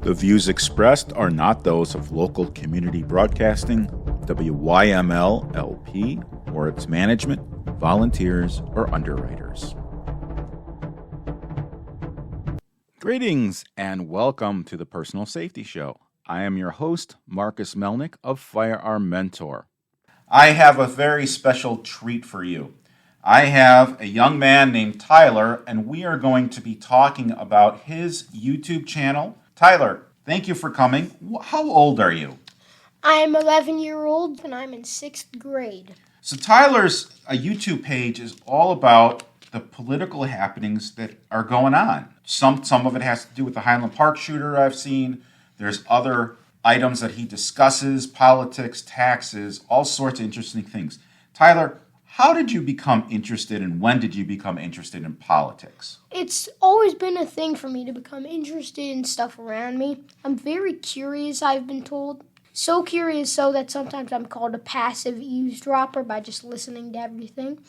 The views expressed are not those of local community broadcasting, WYML LP, or its management, volunteers, or underwriters. Greetings and welcome to the Personal Safety Show. I am your host, Marcus Melnick of Firearm Mentor. I have a very special treat for you. I have a young man named Tyler, and we are going to be talking about his YouTube channel. Tyler, thank you for coming. How old are you? I'm 11-year-old and I'm in 6th grade. So Tyler's YouTube page is all about the political happenings that are going on. Some of it has to do with the Highland Park shooter I've seen. There's other items that he discusses, politics, taxes, all sorts of interesting things. Tyler, how did you become interested and when did you become interested in politics? It's always been a thing for me to become interested in stuff around me. I'm very curious, I've been told. So curious so that sometimes I'm called a passive eavesdropper by just listening to everything.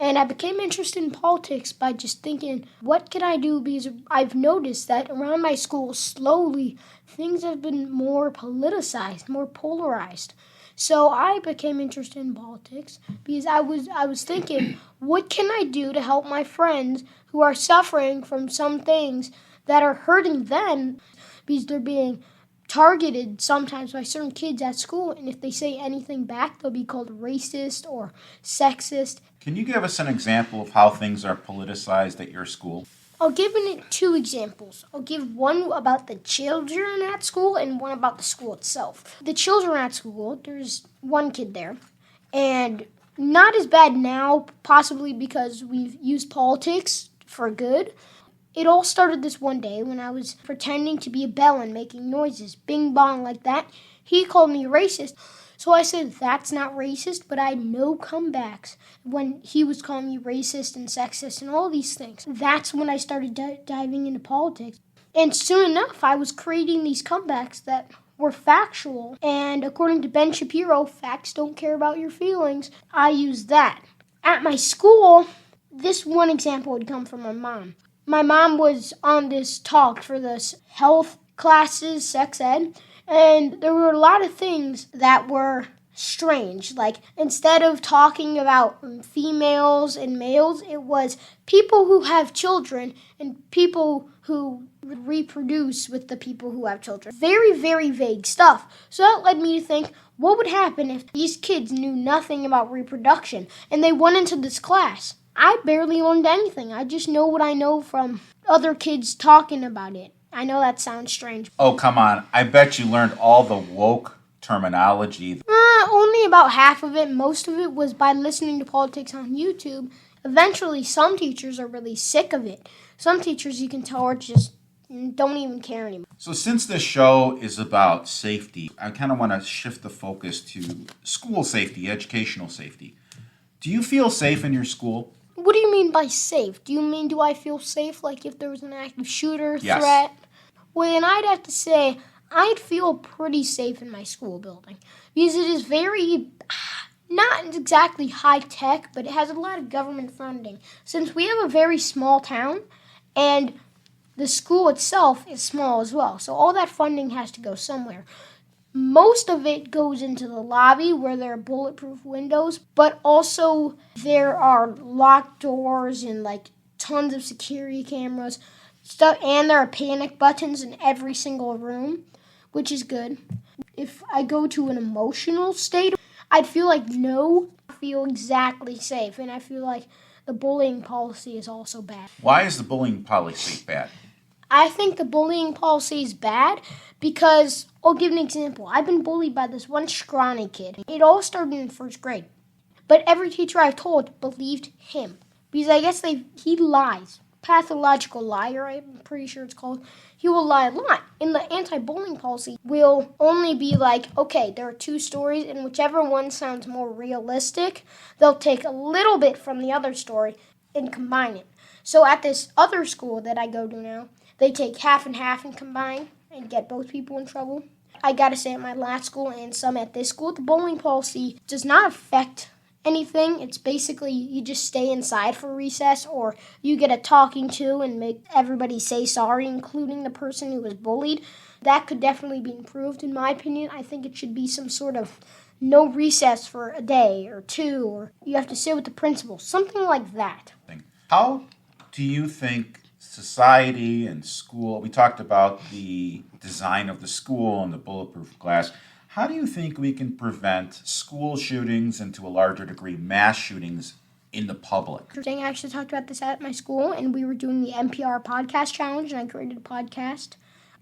And I became interested in politics by just thinking, what can I do? Because I've noticed that around my school, slowly, things have been more politicized, more polarized. So I became interested in politics because I was thinking, what can I do to help my friends who are suffering from some things that are hurting them because they're being targeted sometimes by certain kids at school, and if they say anything back, they'll be called racist or sexist. Can you give us an example of how things are politicized at your school? I'll give it 2 examples. I'll give one about the children at school and one about the school itself. The children at school, there's one kid there, and not as bad now, possibly because we've used politics for good. It all started this one day when I was pretending to be a bell and making noises, bing bong like that. He called me racist. So I said, that's not racist, but I had no comebacks when he was calling me racist and sexist and all these things. That's when I started diving into politics. And soon enough, I was creating these comebacks that were factual. And according to Ben Shapiro, facts don't care about your feelings. I used that. At my school, this one example would come from my mom. My mom was on this talk for this health classes, sex ed, and there were a lot of things that were strange. Like, instead of talking about females and males, it was people who have children and people who reproduce with the people who have children. Very, very vague stuff. So that led me to think, what would happen if these kids knew nothing about reproduction and they went into this class? I barely learned anything. I just know what I know from other kids talking about it. I know that sounds strange. Oh, come on. I bet you learned all the woke terminology. Only about half of it. Most of it was by listening to politics on YouTube. Eventually, some teachers are really sick of it. Some teachers, you can tell, are just don't even care anymore. So since this show is about safety, I kind of want to shift the focus to school safety, educational safety. Do you feel safe in your school? What do you mean by safe? Do you mean, do I feel safe, like if there was an active shooter Yes. threat? Well, then I'd have to say I'd feel pretty safe in my school building because it is very, not exactly high-tech, but it has a lot of government funding. Since we have a very small town and the school itself is small as well, so all that funding has to go somewhere. Most of it goes into the lobby where there are bulletproof windows, but also there are locked doors and like tons of security cameras, stuff, and there are panic buttons in every single room, which is good. If I go to an emotional state, I'd feel like I feel exactly safe, and I feel like the bullying policy is also bad. Why is the bullying policy bad? I think the bullying policy is bad because, I'll give an example. I've been bullied by this one scrawny kid. It all started in 1st grade. But every teacher I've told believed him. Because I guess he lies. Pathological liar, I'm pretty sure it's called. He will lie a lot. And the anti-bullying policy will only be like, okay, there are 2 stories, and whichever one sounds more realistic, they'll take a little bit from the other story and combine it. So at this other school that I go to now, they take half and half and combine and get both people in trouble. I gotta say, at my last school and some at this school, the bullying policy does not affect anything. It's basically you just stay inside for recess, or you get a talking to and make everybody say sorry, including the person who was bullied. That could definitely be improved, in my opinion. I think it should be some sort of no recess for a day or two, or you have to sit with the principal, something like that. How do you think society and school, we talked about the design of the school and the bulletproof glass, how do you think we can prevent school shootings and to a larger degree mass shootings in the public? I actually talked about this at my school, and we were doing the NPR podcast challenge, and I created a podcast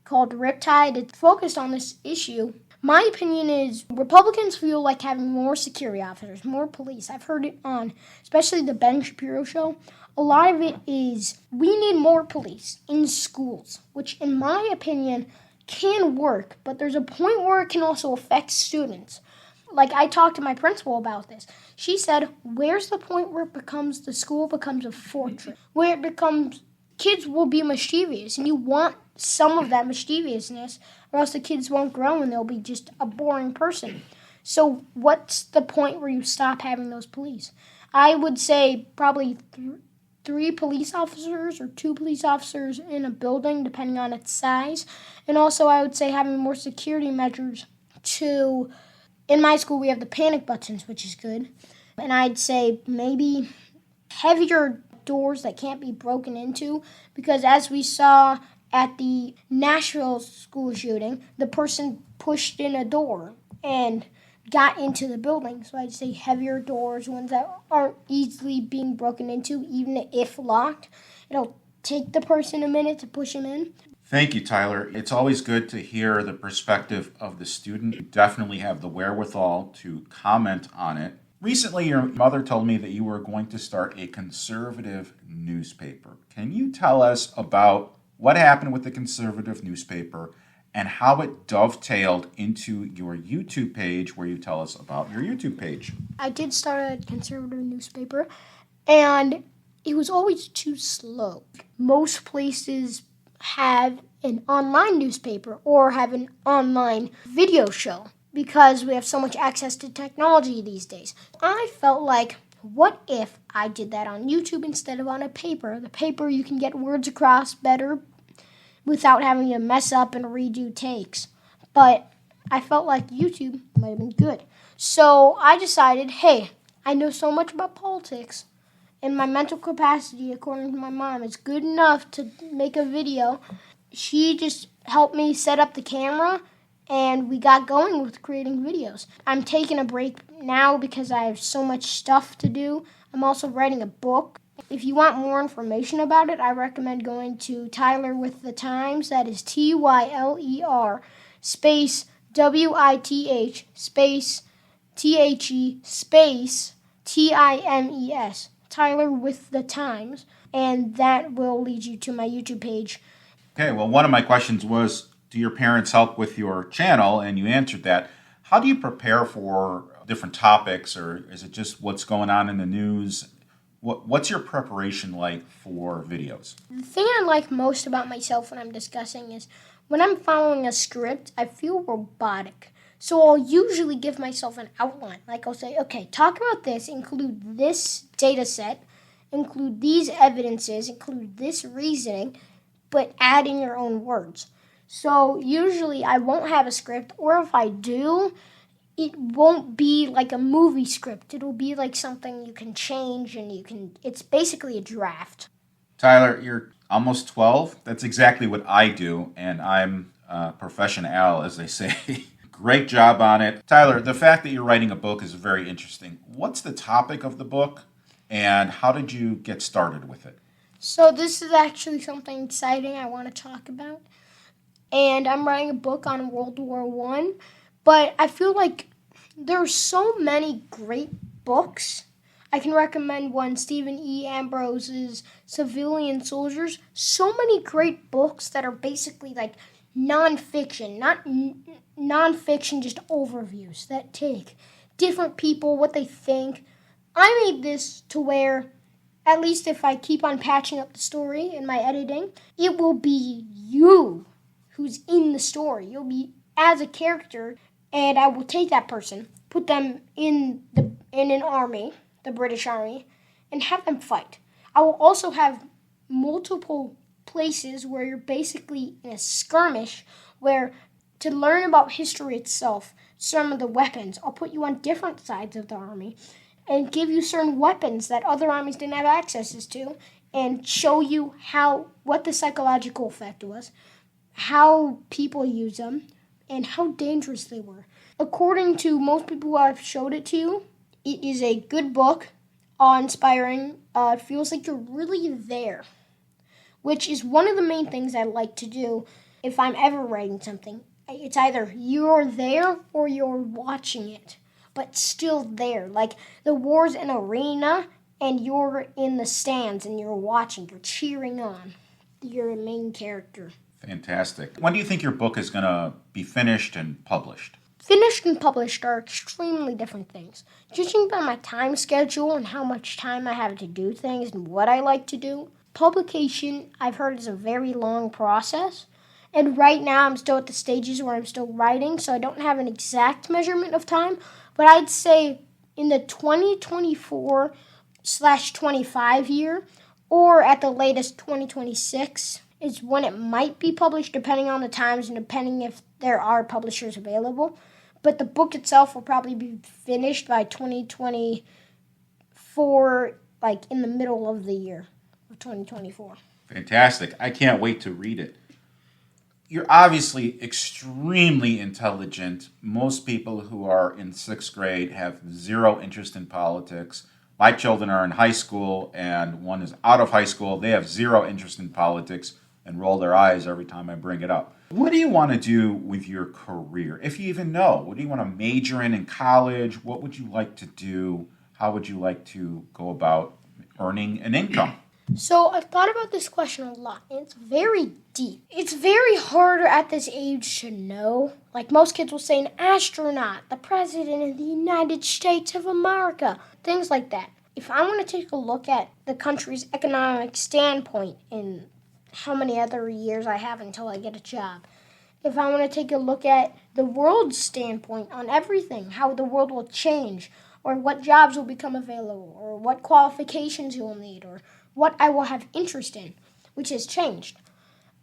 called Riptide. It focused on this issue. My opinion is Republicans feel like having more security officers, more police. I've heard it on, especially the Ben Shapiro show. A lot of it is we need more police in schools, which in my opinion can work, but there's a point where it can also affect students. Like, I talked to my principal about this. She said, where's the point where the school becomes a fortress? Where it becomes, kids will be mischievous, and you want some of that mischievousness, or else the kids won't grow and they'll be just a boring person. So what's the point where you stop having those police? I would say probably 3 police officers or 2 police officers in a building, depending on its size. And also I would say having more security measures in my school we have the panic buttons, which is good. And I'd say maybe heavier doors that can't be broken into, because as we saw at the Nashville school shooting, the person pushed in a door and got into the building. So I'd say heavier doors, ones that aren't easily being broken into, even if locked. It'll take the person a minute to push them in. Thank you, Tyler. It's always good to hear the perspective of the student. You definitely have the wherewithal to comment on it. Recently, your mother told me that you were going to start a conservative newspaper. Can you tell us about what happened with the conservative newspaper and how it dovetailed into your YouTube page, where you tell us about your YouTube page? I did start a conservative newspaper, and it was always too slow. Most places have an online newspaper or have an online video show because we have so much access to technology these days. I felt like, what if I did that on YouTube instead of on a paper? The paper, you can get words across better without having to mess up and redo takes. But I felt like YouTube might have been good. So I decided, hey, I know so much about politics, and my mental capacity, according to my mom, is good enough to make a video. She just helped me set up the camera, and we got going with creating videos. I'm taking a break now because I have so much stuff to do. I'm also writing a book. If you want more information about it, I recommend going to Tyler with the Times. That is Tyler space WITH space THE space TIMES. Tyler with the Times. And that will lead you to my YouTube page. Okay, well, one of my questions was, do your parents help with your channel? And you answered that. How do you prepare for different topics, or is it just what's going on in the news? What's your preparation like for videos? The thing I like most about myself when I'm discussing is when I'm following a script, I feel robotic. So I'll usually give myself an outline. Like I'll say, okay, talk about this, include this data set, include these evidences, include this reasoning, but add in your own words. So usually I won't have a script, or if I do, it won't be like a movie script. It'll be like something you can change, and it's basically a draft. Tyler, you're almost 12. That's exactly what I do, and I'm professional, as they say. Great job on it. Tyler, the fact that you're writing a book is very interesting. What's the topic of the book, and how did you get started with it? So this is actually something exciting I want to talk about. And I'm writing a book on World War I. But I feel like there are so many great books. I can recommend one, Stephen E. Ambrose's Civilian Soldiers. So many great books that are basically like nonfiction, not nonfiction, just overviews that take different people, what they think. I made this to where, at least if I keep on patching up the story in my editing, it will be you who's in the story. You'll be as a character, and I will take that person, put them in in an army, the British Army, and have them fight. I will also have multiple places where you're basically in a skirmish where to learn about history itself, some of the weapons, I'll put you on different sides of the army and give you certain weapons that other armies didn't have access to and show you what the psychological effect was, how people use them, and how dangerous they were. According to most people who I've showed it to, it is a good book, awe-inspiring. It feels like you're really there, which is one of the main things I like to do if I'm ever writing something. It's either you're there or you're watching it, but still there. Like the war's an arena and you're in the stands and you're watching, you're cheering on your main character. Fantastic. When do you think your book is going to be finished and published? Finished and published are extremely different things. Judging by my time schedule and how much time I have to do things and what I like to do, publication, I've heard, is a very long process. And right now I'm still at the stages where I'm still writing, so I don't have an exact measurement of time. But I'd say in the 2024/25 year, or at the latest 2026, is when it might be published, depending on the times and depending if there are publishers available. But the book itself will probably be finished by 2024, like in the middle of the year of 2024. Fantastic. I can't wait to read it. You're obviously extremely intelligent. Most people who are in 6th grade have zero interest in politics. My children are in high school, and one is out of high school. They have zero interest in politics and roll their eyes every time I bring it up. What do you want to do with your career? If you even know, what do you want to major in college? What would you like to do? How would you like to go about earning an income? So I've thought about this question a lot, and it's very deep. It's very hard at this age to know. Like most kids will say an astronaut, the president of the United States of America, things like that. If I want to take a look at the country's economic standpoint and how many other years I have until I get a job, if I want to take a look at the world's standpoint on everything, how the world will change, or what jobs will become available, or what qualifications you will need, or what I will have interest in, which has changed,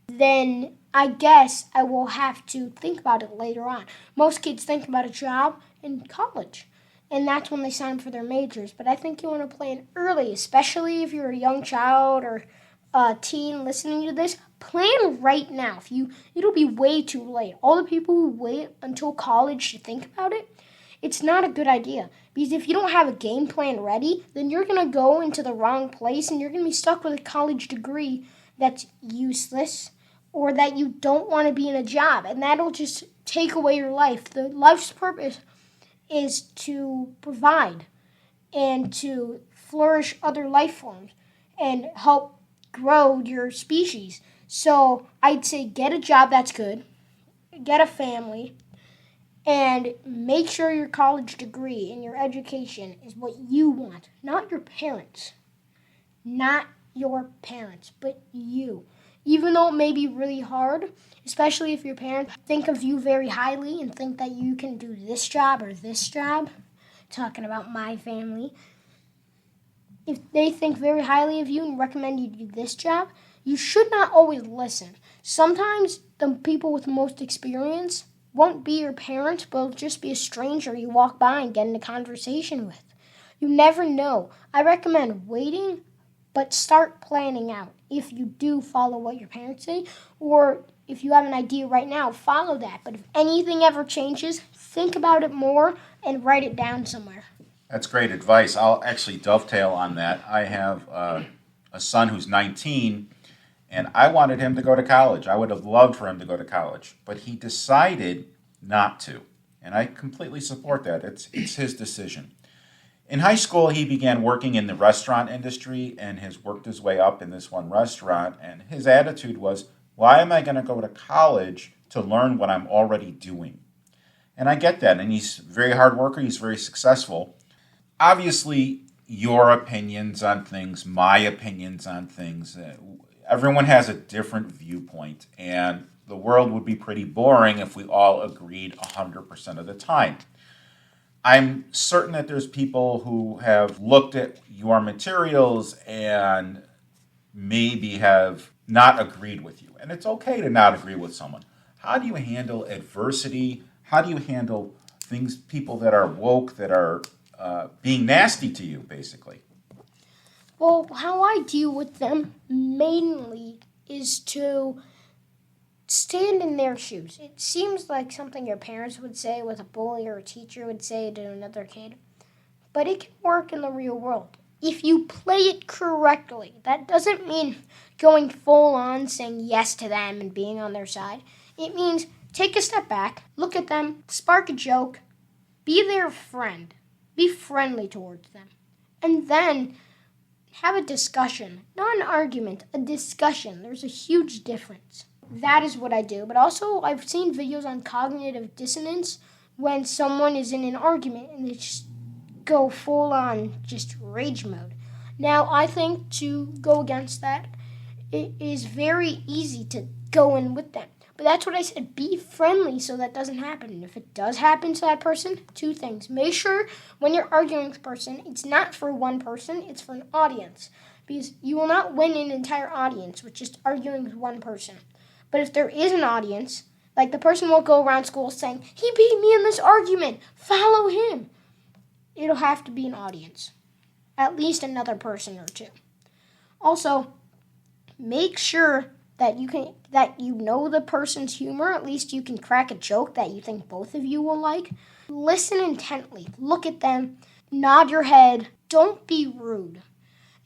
then I guess I will have to think about it later on. Most kids think about a job in college, and that's when they sign up for their majors. But I think you want to plan early, especially if you're a young child or a teen listening to this. Plan right now. It'll be way too late. All the people who wait until college to think about it, it's not a good idea. Because if you don't have a game plan ready, then you're going to go into the wrong place and you're going to be stuck with a college degree that's useless or that you don't want to be in a job. And that'll just take away your life. The life's purpose is to provide and to flourish other life forms and help grow your species. So I'd say get a job that's good, get a family, and make sure your college degree and your education is what you want, not your parents. Not your parents, but you. Even though it may be really hard, especially if your parents think of you very highly and think that you can do this job or this job, talking about my family, if they think very highly of you and recommend you do this job, you should not always listen. Sometimes the people with the most experience won't be your parents, but it'll just be a stranger you walk by and get in a conversation with. You never know. I recommend waiting, but start planning out. If you do follow what your parents say, or if you have an idea right now, follow that. But if anything ever changes, think about it more and write it down somewhere. That's great advice. I'll actually dovetail on that. I have a son who's 19, and I wanted him to go to college. I would have loved for him to go to college, but he decided not to, and I completely support that. It's his decision. In high school, he began working in the restaurant industry and has worked his way up in this one restaurant, and his attitude was, why am I going to go to college to learn what I'm already doing? And I get that, and he's a very hard worker. He's very successful. Obviously, your opinions on things, my opinions on things, everyone has a different viewpoint, and the world would be pretty boring if we all agreed 100% of the time. I'm certain that there's people who have looked at your materials and maybe have not agreed with you. And it's okay to not agree with someone. How do you handle adversity? How do you handle things, people that are woke, that are being nasty to you, basically? Well, how I deal with them mainly is to stand in their shoes. It seems like something your parents would say, what a bully or a teacher would say to another kid, but it can work in the real world. If you play it correctly, that doesn't mean going full on saying yes to them and being on their side. It means take a step back, look at them, spark a joke, be their friend, be friendly towards them, and then have a discussion. Not an argument, a discussion. There's a huge difference. That is what I do. But also, I've seen videos on cognitive dissonance when someone is in an argument and they just go full on just rage mode. Now, I think to go against that, it is very easy to go in with them. But that's what I said. Be friendly so that doesn't happen. And if it does happen to that person, two things. Make sure when you're arguing with a person, it's not for one person, it's for an audience. Because you will not win an entire audience with just arguing with one person. But if there is an audience, like the person won't go around school saying, he beat me in this argument, follow him. It'll have to be an audience. At least another person or two. Also, make sure that you know the person's humor. At least you can crack a joke that you think both of you will like. Listen intently. Look at them. Nod your head. Don't be rude.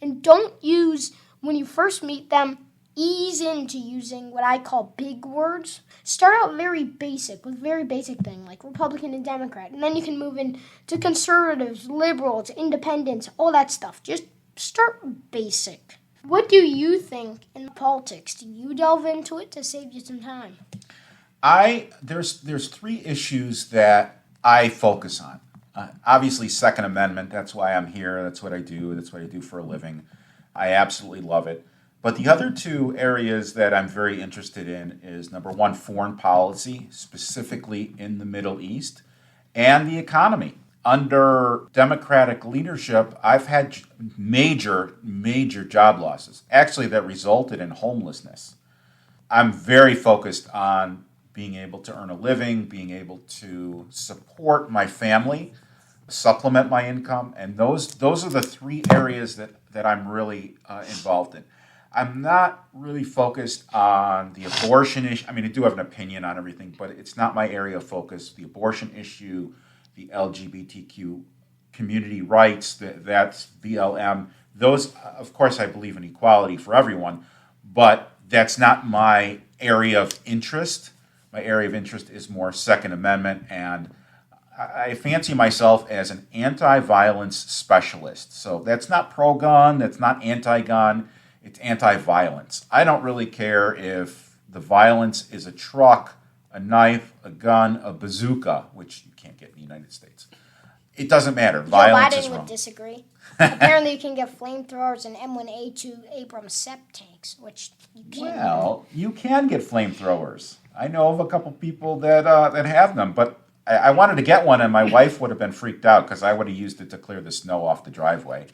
And don't use, when you first meet them, ease into using what I call big words. Start out very basic, with very basic things like Republican and Democrat. And then you can move into conservatives, liberals, independents, all that stuff. Just start basic. What do you think in politics? Do you delve into it to save you some time? There's three issues that I focus on. Obviously, Second Amendment. That's why I'm here. That's what I do. That's what I do for a living. I absolutely love it. But the other two areas that I'm very interested in is, number one, foreign policy, specifically in the Middle East, and the economy. Under Democratic leadership, I've had major job losses, actually that resulted in homelessness. I'm very focused on being able to earn a living, being able to support my family, supplement my income, and those are the three areas that I'm really involved in. I'm not really focused on the abortion issue. I mean, I do have an opinion on everything, but it's not my area of focus. The abortion issue, the LGBTQ community rights, that's BLM. Those, of course, I believe in equality for everyone, but that's not my area of interest. My area of interest is more Second Amendment, and I fancy myself as an anti-violence specialist. So that's not pro-gun, that's not anti-gun. It's anti-violence. I don't really care if the violence is a truck, a knife, a gun, a bazooka, which you can't get in the United States. It doesn't matter. Violence is Joe Biden wrong. would disagree. Apparently, you can get flamethrowers and M1A2 Abrams SEP tanks, which you can't. Well, you can get flamethrowers. I know of a couple people that have them, but I wanted to get one, and my wife would have been freaked out because I would have used it to clear the snow off the driveway.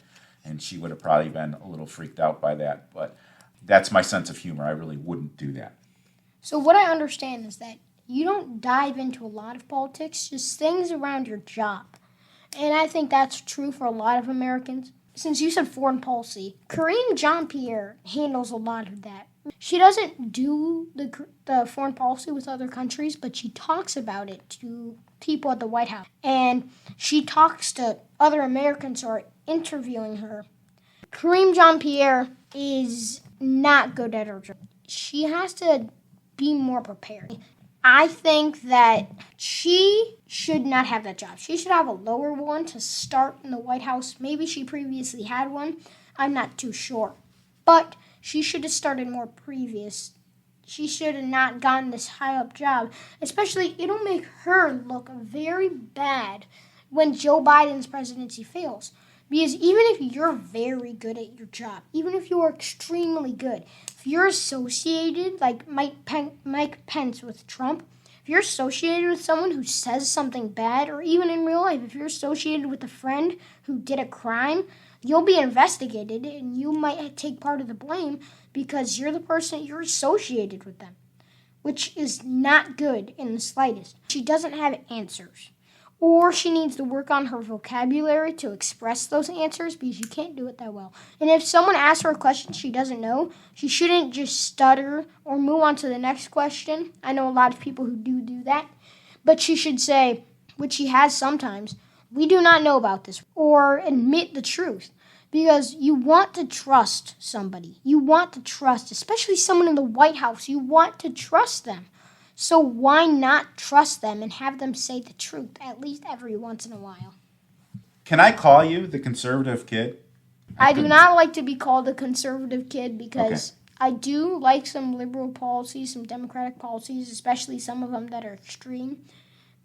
And she would have probably been a little freaked out by that. But that's my sense of humor. I really wouldn't do that. So what I understand is that you don't dive into a lot of politics, just things around your job. And I think that's true for a lot of Americans. Since you said foreign policy, Karine Jean-Pierre handles a lot of that. She doesn't do the foreign policy with other countries, but she talks about it to people at the White House. And she talks to other Americans who are interviewing her. Karine Jean-Pierre is not good at her job. She has to be more prepared. I think that she should not have that job. She should have a lower one to start in the White House. Maybe she previously had one. I'm not too sure. But she should have started more previous. She should have not gotten this high up job. Especially, it'll make her look very bad when Joe Biden's presidency fails. Because even if you're very good at your job, even if you are extremely good, if you're associated like Mike Pence with Trump, If you're associated with someone who says something bad, or even in real life, if you're associated with a friend who did a crime, you'll be investigated and you might take part of the blame because you're the person, you're associated with them, which is not good in the slightest. She doesn't have answers. Or she needs to work on her vocabulary to express those answers because she can't do it that well. And if someone asks her a question she doesn't know, she shouldn't just stutter or move on to the next question. I know a lot of people who do that. But she should say, which she has sometimes, we do not know about this, or admit the truth. Because you want to trust somebody. You want to trust, especially someone in the White House. You want to trust them. So why not trust them and have them say the truth, at least every once in a while? Can I call you the conservative kid? I do not like to be called a conservative kid because Okay. I do like some liberal policies, some democratic policies, especially some of them that are extreme,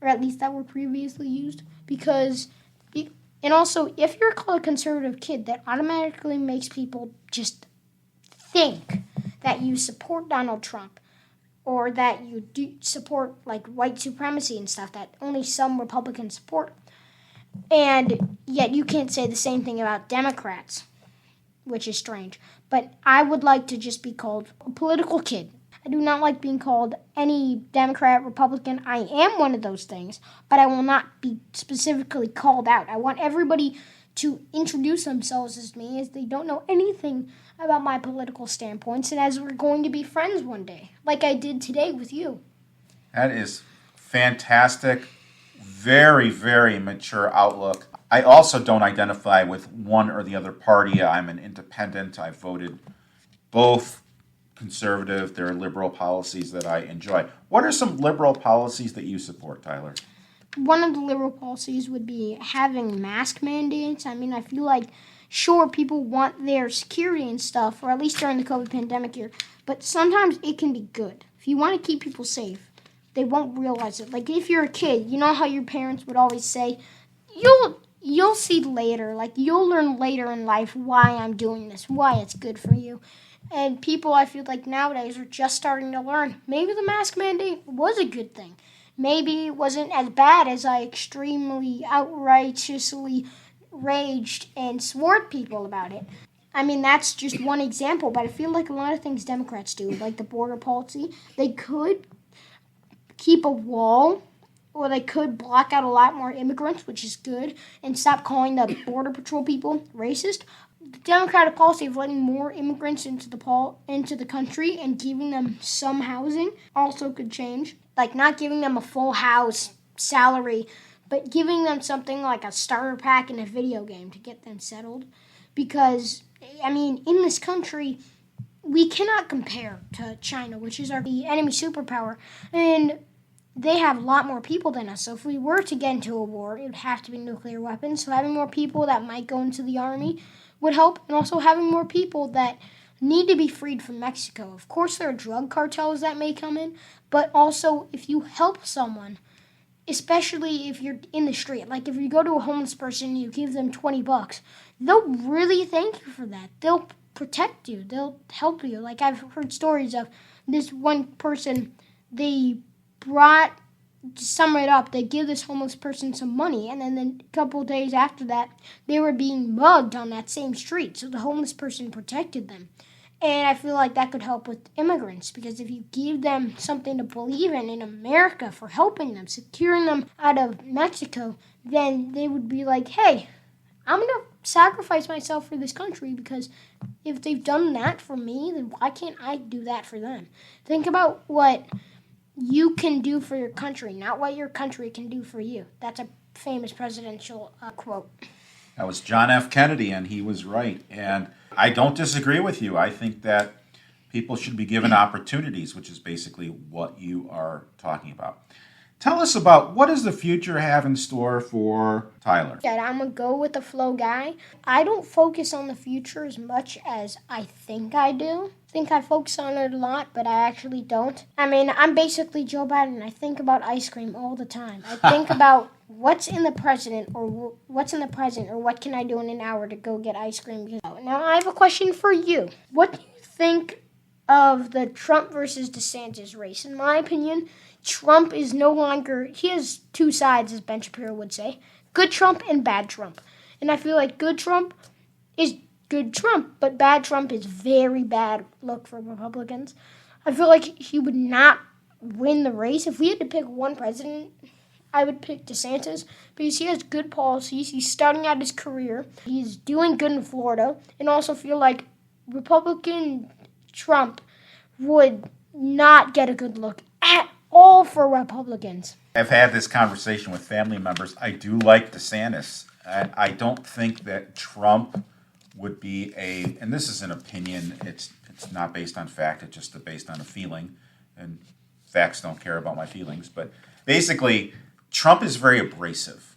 or at least that were previously used. And also, if you're called a conservative kid, that automatically makes people just think that you support Donald Trump, or that you do support like white supremacy and stuff that only some Republicans support. And yet you can't say the same thing about Democrats, which is strange. But I would like to just be called a political kid. I do not like being called any Democrat, Republican. I am one of those things, but I will not be specifically called out. I want everybody to introduce themselves as me, as they don't know anything about my political standpoints, and as we're going to be friends one day, like I did today with you. That is fantastic. Very, very mature outlook. I also don't identify with one or the other party. I'm an independent. I voted both conservative. There are liberal policies that I enjoy. What are some liberal policies that you support, Tyler? One of the liberal policies would be having mask mandates. I mean, I feel like, sure, people want their security and stuff, or at least during the COVID pandemic year, but sometimes it can be good. If you want to keep people safe, they won't realize it. Like, if you're a kid, you know how your parents would always say, you'll see later, like, you'll learn later in life why I'm doing this, why it's good for you. And people, I feel like nowadays, are just starting to learn. Maybe the mask mandate was a good thing. Maybe it wasn't as bad as I extremely outrageously raged and swore at people about it. I mean, that's just one example, but I feel like a lot of things Democrats do, like the border policy, they could keep a wall, or they could block out a lot more immigrants, which is good, and stop calling the Border Patrol people racist. The Democratic policy of letting more immigrants into the country and giving them some housing also could change. Like not giving them a full house salary, but giving them something like a starter pack in a video game to get them settled. Because, I mean, in this country, we cannot compare to China, which is the enemy superpower. And they have a lot more people than us. So if we were to get into a war, it would have to be nuclear weapons. So having more people that might go into the army would help. And also having more people that need to be freed from Mexico. Of course, there are drug cartels that may come in. But also, if you help someone, especially if you're in the street, like if you go to a homeless person and you give them $20, they'll really thank you for that. They'll protect you. They'll help you. Like I've heard stories of this one person, they brought, to sum it up, they give this homeless person some money, and then a couple of days after that, they were being mugged on that same street. So the homeless person protected them. And I feel like that could help with immigrants, because if you give them something to believe in America for helping them, securing them out of Mexico, then they would be like, hey, I'm going to sacrifice myself for this country, because if they've done that for me, then why can't I do that for them? Think about what you can do for your country, not what your country can do for you. That's a famous presidential quote. That was John F. Kennedy, and he was right. And I don't disagree with you. I think that people should be given opportunities, which is basically what you are talking about. Tell us about, what does the future have in store for Tyler? Yeah, I'm a go with the flow guy. I don't focus on the future as much as I think I do. I think I focus on it a lot, but I actually don't. I mean, I'm basically Joe Biden. I think about ice cream all the time. I think about what's in the present, or what can I do in an hour to go get ice cream. Now, I have a question for you. What do you think of the Trump versus DeSantis race. In my opinion, Trump is no longer, he has two sides, as Ben Shapiro would say, good Trump and bad Trump. And I feel like good Trump is good Trump, but bad Trump is very bad look for Republicans. I feel like he would not win the race. If we had to pick one president, I would pick DeSantis because he has good policies. He's starting out his career. He's doing good in Florida. And also feel like Republican Trump would not get a good look at all for Republicans. I've had this conversation with family members. I do like DeSantis. I don't think that Trump would be and this is an opinion, it's not based on fact, it's just based on a feeling, and facts don't care about my feelings, but basically, Trump is very abrasive.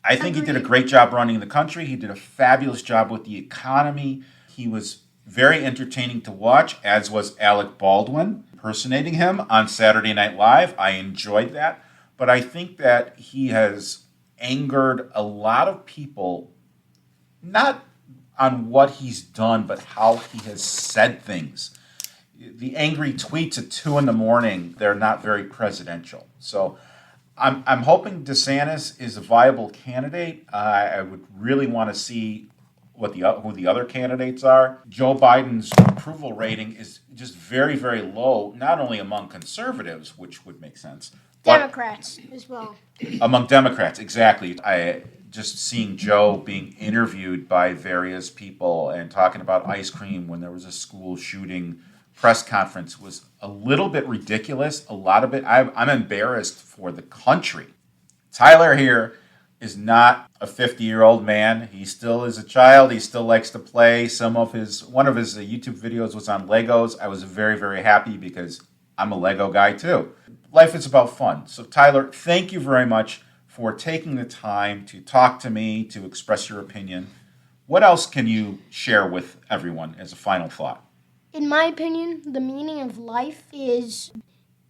I think he did a great job running the country. He did a fabulous job with the economy. He was very entertaining to watch, as was Alec Baldwin impersonating him on Saturday Night Live. I enjoyed that. But I think that he has angered a lot of people, not on what he's done, but how he has said things. The angry tweets at 2 a.m, they're not very presidential. So I'm hoping DeSantis is a viable candidate. I would really want to see who the other candidates are. Joe Biden's approval rating is just very, very low, not only among conservatives, which would make sense. Democrats as well. Among Democrats, exactly. I just seeing Joe being interviewed by various people and talking about ice cream when there was a school shooting press conference was a little bit ridiculous. A lot of it, I'm embarrassed for the country. Tyler here is not a 50-year-old man. He still is a child. He still likes to play. One of his YouTube videos was on Legos. I was very, very happy because I'm a Lego guy too. Life is about fun. So Tyler, thank you very much for taking the time to talk to me, to express your opinion. What else can you share with everyone as a final thought? In my opinion, the meaning of life is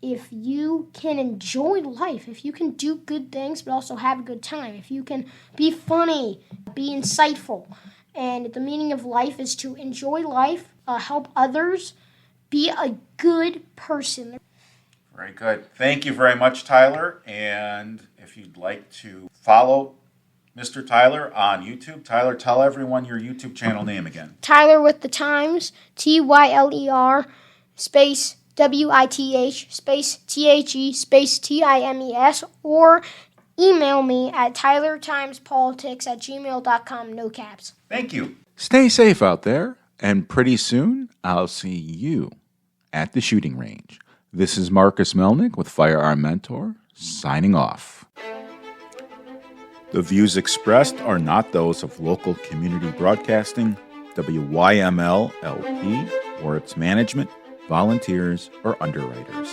if you can enjoy life, if you can do good things but also have a good time, if you can be funny, be insightful. And the meaning of life is to enjoy life, help others, be a good person. Very good. Thank you very much, Tyler. And if you'd like to follow Mr. Tyler on YouTube, Tyler, tell everyone your YouTube channel name again. Tyler with the Times, Tyler, space WITH, space THE, space TIMES, or email me at tylertimespolitics@gmail.com, no caps. Thank you. Stay safe out there, and pretty soon I'll see you at the shooting range. This is Marcus Melnick with Firearm Mentor, signing off. The views expressed are not those of local community broadcasting, WYML LP, or its management, volunteers, or underwriters.